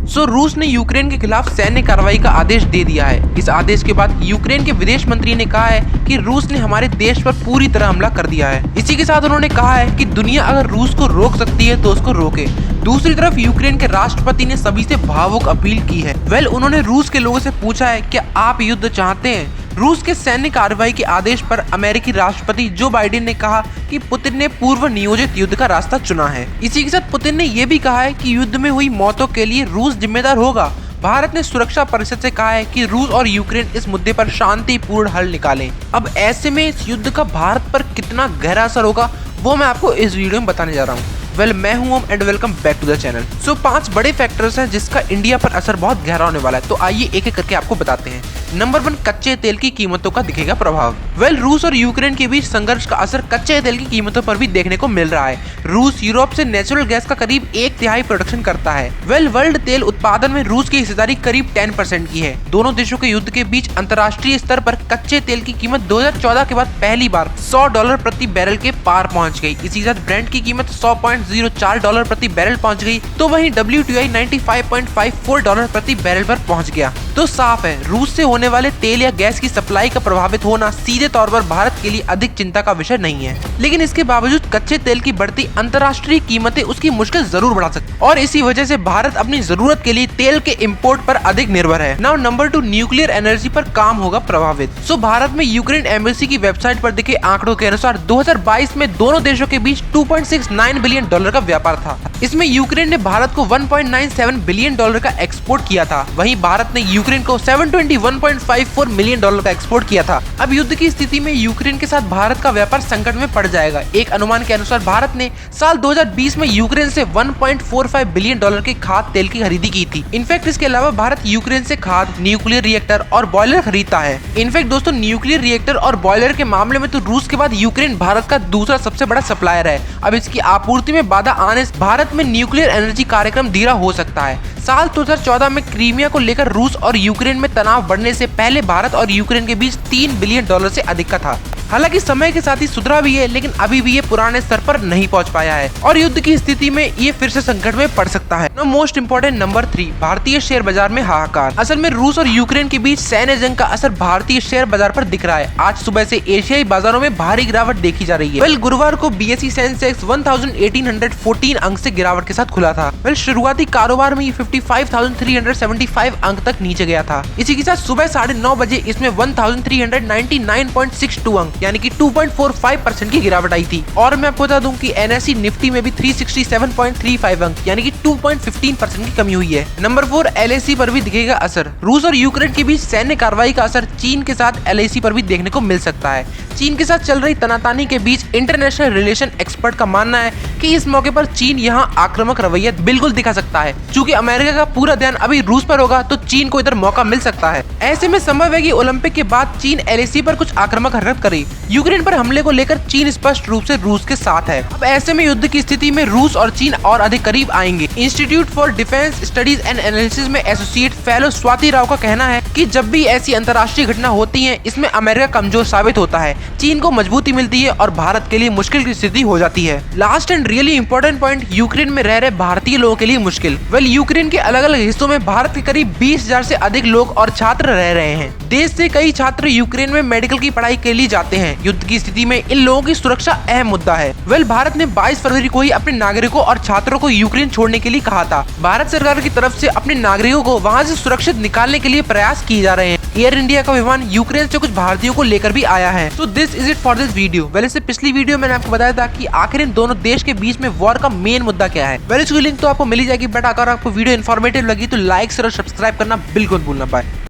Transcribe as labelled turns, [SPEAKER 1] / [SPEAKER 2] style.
[SPEAKER 1] रूस ने यूक्रेन के खिलाफ सैन्य कार्रवाई का आदेश दे दिया है। इस आदेश के बाद यूक्रेन के विदेश मंत्री ने कहा है कि रूस ने हमारे देश पर पूरी तरह हमला कर दिया है। इसी के साथ उन्होंने कहा है कि दुनिया अगर रूस को रोक सकती है तो उसको रोके। दूसरी तरफ यूक्रेन के राष्ट्रपति ने सभी से भावुक अपील की है। उन्होंने रूस के लोगों से पूछा है क्या आप युद्ध चाहते हैं। रूस के सैन्य कार्रवाई के आदेश पर अमेरिकी राष्ट्रपति जो बाइडेन ने कहा कि पुतिन ने पूर्व नियोजित युद्ध का रास्ता चुना है। इसी के साथ पुतिन ने यह भी कहा है कि युद्ध में हुई मौतों के लिए रूस जिम्मेदार होगा। भारत ने सुरक्षा परिषद से कहा है कि रूस और यूक्रेन इस मुद्दे पर शांतिपूर्ण हल निकालें। अब ऐसे में इस युद्ध का भारत पर कितना गहरा असर होगा वो मैं आपको इस वीडियो में बताने जा रहा हूँ। मैं हूं Om and welcome back to the channel. 5 बड़े फैक्टर्स हैं जिसका इंडिया पर असर बहुत गहरा होने वाला है। तो आइए एक एक करके आपको बताते हैं। नंबर 1, कच्चे तेल की कीमतों का दिखेगा प्रभाव। रूस और यूक्रेन के बीच संघर्ष का असर कच्चे तेल की कीमतों पर भी देखने को मिल रहा है। रूस यूरोप से नेचुरल गैस का करीब 1/3 प्रोडक्शन करता है। वर्ल्ड तेल उत्पादन में रूस की हिस्सेदारी करीब 10% की है। दोनों देशों के युद्ध के बीच अंतर्राष्ट्रीय स्तर पर कच्चे तेल की कीमत 2014 के बाद पहली बार $100 प्रति बैरल के पार पहुंच गई। इसी के साथ ब्रेंट की कीमत $100.04 प्रति बैरल पहुंच गई, तो वहीं WTI $95.54 प्रति बैरल पर पहुंच गया। तो साफ है रूस से होने वाले तेल या गैस की सप्लाई का प्रभावित होना सीधे तौर पर भारत के लिए अधिक चिंता का विषय नहीं है। लेकिन इसके बावजूद कच्चे तेल की बढ़ती अंतर्राष्ट्रीय कीमतें उसकी मुश्किल जरूर बढ़ा सकती और इसी वजह से भारत अपनी जरूरत के लिए तेल के इंपोर्ट पर अधिक निर्भर है। नाउ नंबर 2, न्यूक्लियर एनर्जी पर काम होगा प्रभावित। भारत में यूक्रेन एम्बेसी की वेबसाइट पर दिखे आंकड़ों के अनुसार 2022 में दोनों देशों के बीच $2.69 बिलियन का व्यापार था। इसमें यूक्रेन ने भारत को $1.97 बिलियन का एक्सपोर्ट किया था। वहीं भारत ने यूक्रेन को $721.54 मिलियन का एक्सपोर्ट किया था। अब युद्ध की स्थिति में यूक्रेन के साथ भारत का व्यापार संकट में पड़ जाएगा। एक अनुमान के अनुसार भारत ने साल 2020 में यूक्रेन से $1.45 बिलियन के खाद्य तेल की खरीदी की थी। इनफैक्ट इसके अलावा भारत यूक्रेन से खाद, न्यूक्लियर रिएक्टर और बॉयलर खरीदता है। इनफैक्ट दोस्तों, न्यूक्लियर रिएक्टर और बॉयलर के मामले में तो रूस के बाद यूक्रेन भारत का दूसरा सबसे बड़ा सप्लायर है। अब इसकी आपूर्ति में बाधा आने से भारत में न्यूक्लियर एनर्जी कार्यक्रम धीरा हो सकता है। साल 2014 में क्रीमिया को लेकर रूस और यूक्रेन में तनाव बढ़ने से पहले भारत और यूक्रेन के बीच $3 बिलियन से अधिक का था। हालांकि समय के साथ ही सुधरा भी है, लेकिन अभी भी ये पुराने स्तर पर नहीं पहुंच पाया है और युद्ध की स्थिति में ये फिर से संकट में पड़ सकता है। मोस्ट इम्पोर्टेंट नंबर 3, भारतीय शेयर बाजार में हाहाकार। असल में रूस और यूक्रेन के बीच सैन्य जंग का असर भारतीय शेयर बाजार पर दिख रहा है। आज सुबह से एशियाई बाजारों में भारी गिरावट देखी जा रही है। गुरुवार को BSE सेंसेक्स 1814 अंक से गिरावट के साथ खुला था। शुरुआती कारोबार में 55,375 अंक तक नीचे गया था। इसी के साथ सुबह 9:30 बजे इसमें 1399.62 अंक यानी कि 2.45% की गिरावट आई थी। और मैं आपको बता दूं कि NSE निफ्टी में भी 367.35 अंक यानी कि 2.15% की कमी हुई है। नंबर 4, LAC पर भी दिखेगा असर। रूस और यूक्रेन के बीच सैन्य कार्रवाई का असर चीन के साथ LAC पर भी देखने को मिल सकता है। चीन के साथ चल रही तनातनी के बीच इंटरनेशनल रिलेशन एक्सपर्ट का मानना है कि इस मौके पर चीन यहाँ आक्रामक रवैया बिल्कुल दिखा सकता है। चूंकि अमेरिका का पूरा ध्यान अभी रूस पर होगा तो चीन को इधर मौका मिल सकता है। ऐसे में संभव है कि ओलंपिक के बाद चीन LAC पर कुछ आक्रामक हरकत करे। यूक्रेन पर हमले को लेकर चीन स्पष्ट रूप से रूस के साथ है। अब ऐसे में युद्ध की स्थिति में रूस और चीन और अधिक करीब आएंगे। Institute for defence studies and analysis में एसोसिएट फेलो स्वाति राव का कहना है कि जब भी ऐसी अंतर्राष्ट्रीय घटना होती है इसमें अमेरिका कमजोर साबित होता है, चीन को मजबूती मिलती है और भारत के लिए मुश्किल की स्थिति हो जाती है। Last and really important point, Ukraine में रह रहे भारतीय लोगों के लिए मुश्किल। यूक्रेन के अलग अलग हिस्सों में भारत के करीब 20,000 से अधिक लोग और छात्र रह रहे हैं। देश से कई छात्र यूक्रेन में मेडिकल की पढ़ाई के लिए जाते हैं। युद्ध की स्थिति में इन लोगों की सुरक्षा अहम मुद्दा है। भारत ने 22 फरवरी को ही अपने नागरिकों और छात्रों को यूक्रेन छोड़ने के लिए कहा था। भारत सरकार की तरफ से अपने नागरिकों को वहां से सुरक्षित निकालने के लिए प्रयास किए जा रहे हैं। एयर इंडिया का विमान यूक्रेन से कुछ भारतीयों को लेकर भी आया है। So this is it for this video. इससे पिछली वीडियो मैंने आपको बताया था कि आखिर इन दोनों देश के बीच में वॉर का मेन मुद्दा क्या है। इसकी लिंक तो आपको मिल ही जाएगी, बट अगर आपको वीडियो इन्फॉर्मेटिव लगी तो लाइक और सब्सक्राइब करना बिल्कुल भूलना पाए।